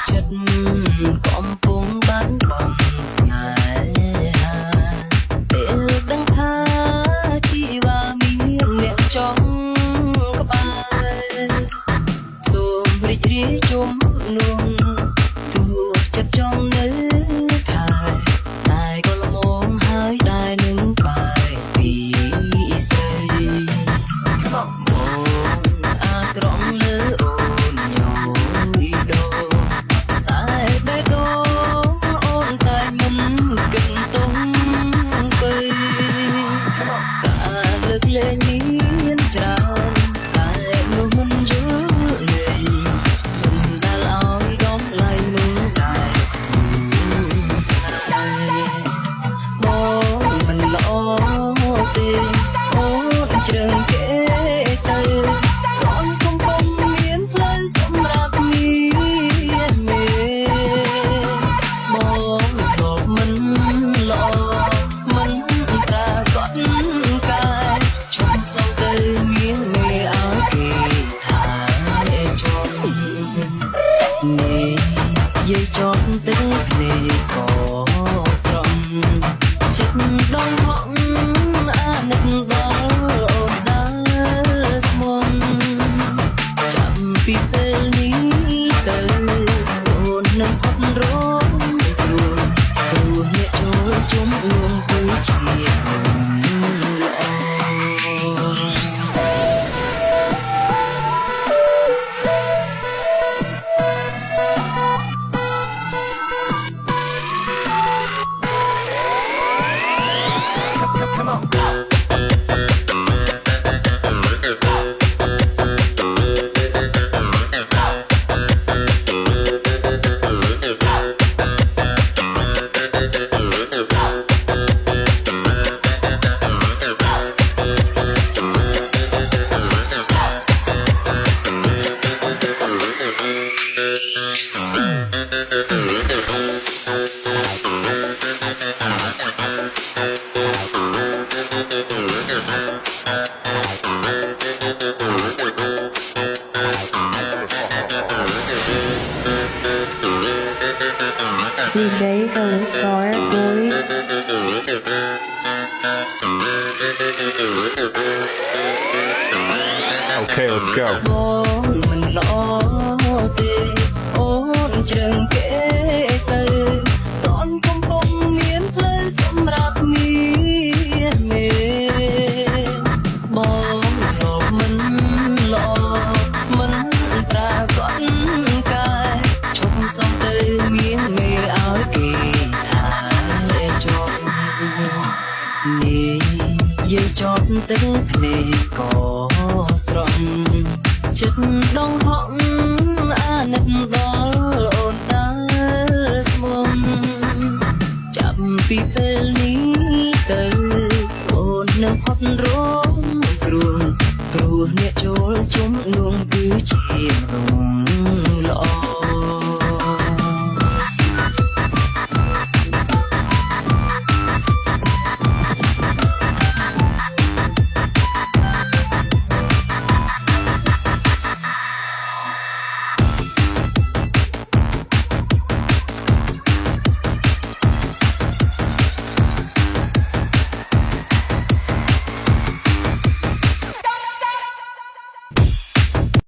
ចិត្តកំពុងបាត់បង់ស្នេហាពេលដឹងថាជីវ៉ាមានអ្នកចង់ក្បែរសូមរីករាយជុំនោះទូចិត្តចង់នៅថែតែក៏ល្មមហើយដែរនឹងបែកពីស្រីបងអាក្រក់លើអូនញយដូតែបេះដូងអូនតែមិនគិតទុំទៅការលើកលែងមានច្រើនតែនោះមិនយល់លេងមិនដែលឲ្យកំឡៃមើលដែរបងមិនល្អទេអូនជ្រើងគេទៅកូនកំពុងមានផ្លូវសម្រាប់មានមេបងធ្លាប់មិនល្អមិនប្រាកដកាយឈប់សងទៅមានមេឲ្យគេថាជន់នេះយាយចប់ទឹកភ្នែកក៏ស្រំចិត្តដងហក់អាណិតដល់អូនដែលស្មន់ចាំពីពេលនេះទៅអូននឹងផុតរងព្រោះអ្នកចូលជុំនួងគឺជាល្អ Come on. DJ Star Boy. Okay, let's go. មិនល្អទេអូនជ្រើងគេទៅតនកំពុងមានផ្លូវសម្រាប់មានមេបងធ្លាប់មិនល្អមិនប្រាកដកាយឈប់សំទៅមានមេឲ្យគេថាជន់នេះយាយចប់ទឹកភ្នែកក៏ស្រំចិត្តដងហក់អាណិតដល់អូនដែលស្មុំចាប់ពីពេលនេះទៅអូននឹងផុតរងគ្រោះអ្នកចូលជុំនួងគឺជាមនុស្ស